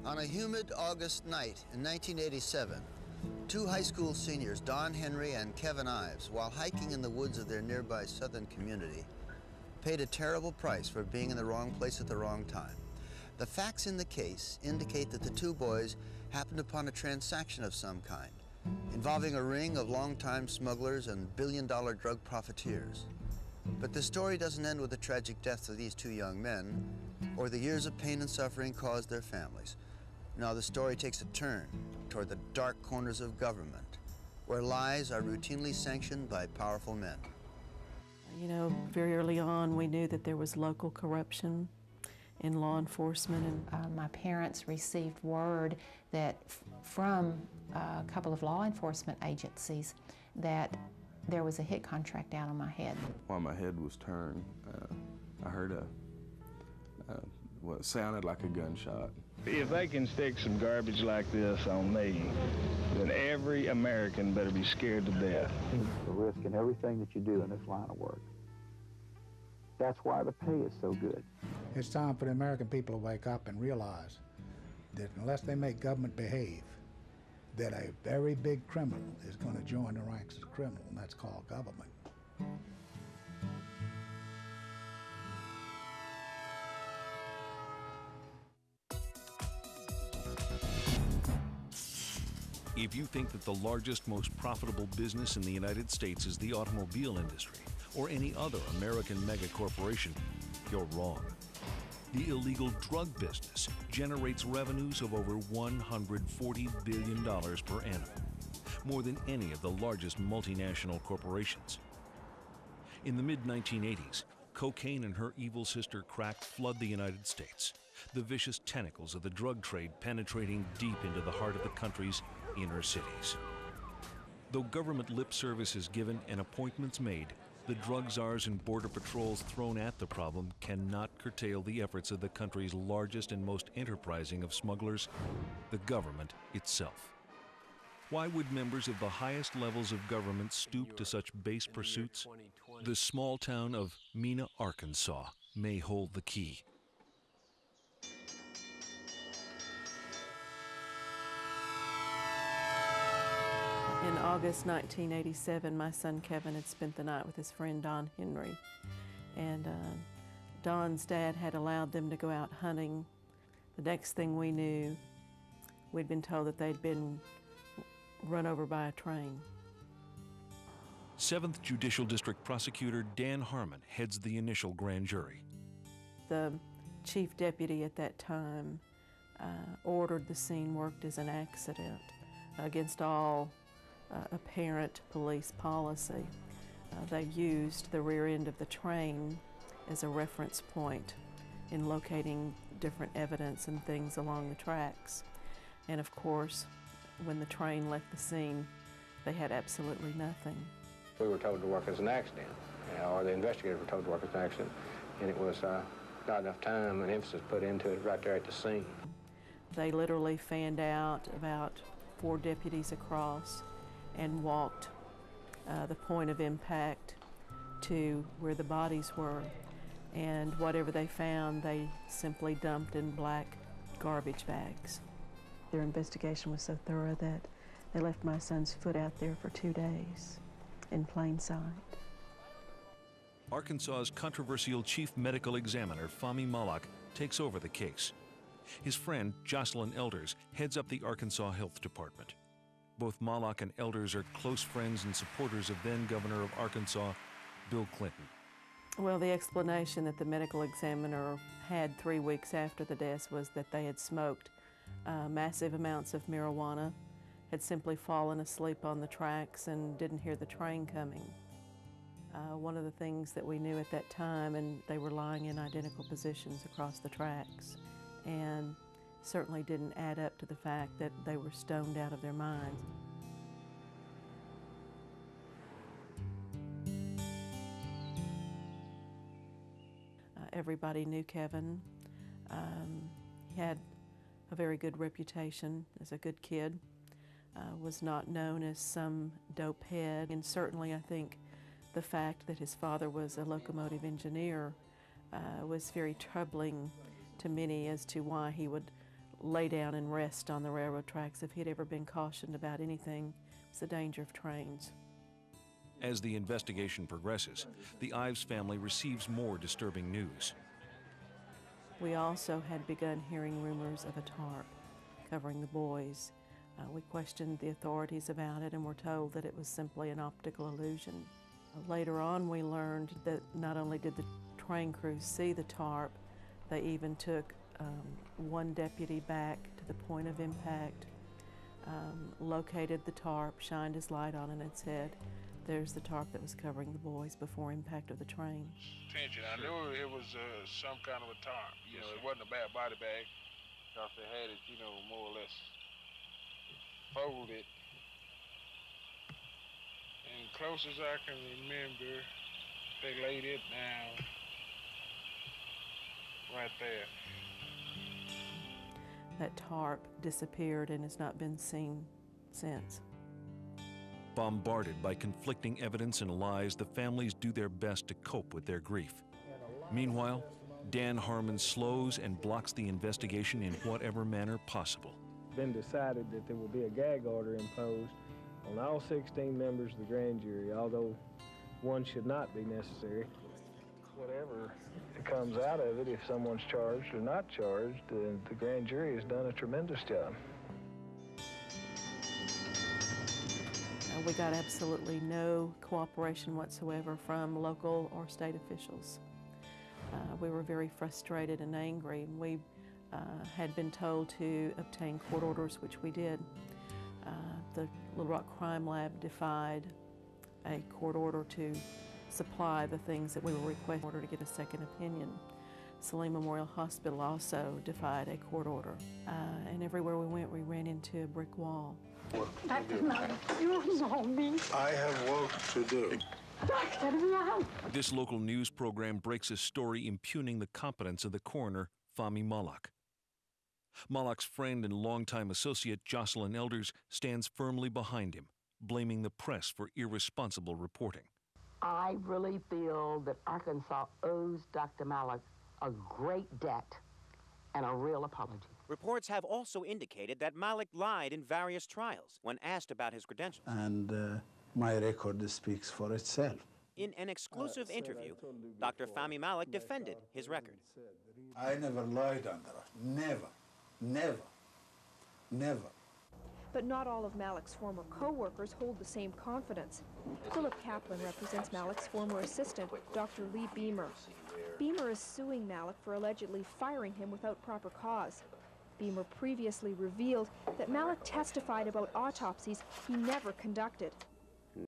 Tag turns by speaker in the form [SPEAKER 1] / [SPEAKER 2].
[SPEAKER 1] On a humid August night in 1987, two high school seniors, Don Henry and Kevin Ives, while hiking in the woods of their nearby southern community, paid a terrible price for being in the wrong place at the wrong time. The facts in the case indicate that the two boys happened upon a transaction of some kind, involving a ring of longtime smugglers and billion-dollar drug profiteers. But the story doesn't end with the tragic deaths of these two young men or the years of pain and suffering caused their families. No, the story takes a turn toward the dark corners of government, where lies are routinely sanctioned by powerful men.
[SPEAKER 2] You know, very early on, we knew that there was local corruption in law enforcement. And
[SPEAKER 3] my parents received word that from a couple of law enforcement agencies that there was a hit contract out on my head.
[SPEAKER 4] While my head was turned, I heard what sounded like a gunshot.
[SPEAKER 5] If they can stick some garbage like this on me, then every American better be scared to death.
[SPEAKER 6] The risk in everything that you do in this line of work. That's why the pay is so good.
[SPEAKER 7] It's time for the American people to wake up and realize that unless they make government behave, that a very big criminal is going to join the ranks of the criminal, and that's called government.
[SPEAKER 8] If you think that the largest, most profitable business in the United States is the automobile industry or any other American mega corporation, you're wrong. The illegal drug business generates revenues of over $140 billion per annum, more than any of the largest multinational corporations. In the mid-1980s, cocaine and her evil sister crack flood the United States, the vicious tentacles of the drug trade penetrating deep into the heart of the country's inner cities. Though government lip service is given and appointments made, the drug czars and border patrols thrown at the problem cannot curtail the efforts of the country's largest and most enterprising of smugglers, the government itself. Why would members of the highest levels of government stoop to such base pursuits? The small town of Mena, Arkansas may hold the key.
[SPEAKER 2] In August 1987, my son Kevin had spent the night with his friend Don Henry. And Don's dad had allowed them to go out hunting. The next thing we knew, we'd been told that they'd been run over by a train.
[SPEAKER 8] 7th Judicial District Prosecutor Dan Harmon heads the initial grand jury.
[SPEAKER 2] The chief deputy at that time ordered the scene worked as an accident against all apparent police policy. They used the rear end of the train as a reference point in locating different evidence and things along the tracks. And of course, when the train left the scene, they had absolutely nothing.
[SPEAKER 9] We were told to work as an accident, or the investigators were told to work as an accident, and it was not enough time and emphasis put into it right there at the scene.
[SPEAKER 2] They literally fanned out about 4 deputies across and walked the point of impact to where the bodies were. And whatever they found, they simply dumped in black garbage bags. Their investigation was so thorough that they left my son's foot out there for 2 days in plain sight.
[SPEAKER 8] Arkansas's controversial chief medical examiner, Fahmy Malak, takes over the case. His friend, Jocelyn Elders, heads up the Arkansas Health Department. Both Malak and Elders are close friends and supporters of then-Governor of Arkansas, Bill Clinton.
[SPEAKER 2] Well, the explanation that the medical examiner had 3 weeks after the deaths was that they had smoked massive amounts of marijuana, had simply fallen asleep on the tracks and didn't hear the train coming. One of the things that we knew at that time, and they were lying in identical positions across the tracks, and certainly didn't add up to the fact that they were stoned out of their minds. Everybody knew Kevin. He had a very good reputation as a good kid, was not known as some dope head, and certainly I think the fact that his father was a locomotive engineer was very troubling to many as to why he would lay down and rest on the railroad tracks if he'd ever been cautioned about anything. It's the danger of trains.
[SPEAKER 8] As the investigation progresses, the Ives family receives more disturbing news.
[SPEAKER 2] We also had begun hearing rumors of a tarp covering the boys. We questioned the authorities about it and were told that it was simply an optical illusion. Later on, we learned that not only did the train crew see the tarp, they even took one deputy back to the point of impact, located the tarp, shined his light on it, and said, "There's the tarp that was covering the boys before impact of the train."
[SPEAKER 10] Attention, I knew it was some kind of a tarp. You know, it wasn't a bad body bag, because they had it, you know, more or less folded. And close as I can remember, they laid it down right there.
[SPEAKER 2] That tarp disappeared and has not been seen since.
[SPEAKER 8] Bombarded by conflicting evidence and lies, the families do their best to cope with their grief. Meanwhile, Dan Harmon slows and blocks the investigation in whatever manner possible.
[SPEAKER 5] It's been decided that there will be a gag order imposed on all 16 members of the grand jury, although one should not be necessary. Whatever comes out of it, if someone's charged or not charged, the grand jury has done a tremendous job.
[SPEAKER 2] We got absolutely no cooperation whatsoever from local or state officials. We were very frustrated and angry. We had been told to obtain court orders, which we did. The Little Rock Crime Lab defied a court order to supply the things that we were requesting in order to get a second opinion. Saline Memorial Hospital also defied a court order. And everywhere we went, we ran into a brick wall.
[SPEAKER 11] Dr. Mallett, you know me.
[SPEAKER 12] I have work to do.
[SPEAKER 11] Doctor, no.
[SPEAKER 8] This local news program breaks a story impugning the competence of the coroner, Fahmy Malak. Malak's friend and longtime associate, Jocelyn Elders, stands firmly behind him, blaming the press for irresponsible reporting.
[SPEAKER 13] I really feel that Arkansas owes Dr. Malak a great debt and a real apology.
[SPEAKER 14] Reports have also indicated that Malak lied in various trials when asked about his credentials.
[SPEAKER 12] And my record speaks for itself.
[SPEAKER 14] In an exclusive interview, Dr. Fahmy Malak defended his record.
[SPEAKER 12] I never lied under oath. Never, never, never.
[SPEAKER 15] But not all of Malak's former co-workers hold the same confidence. Philip Kaplan represents Malak's former assistant, Dr. Lee Beamer. Beamer is suing Malak for allegedly firing him without proper cause. Beamer previously revealed that Malak testified about autopsies he never conducted.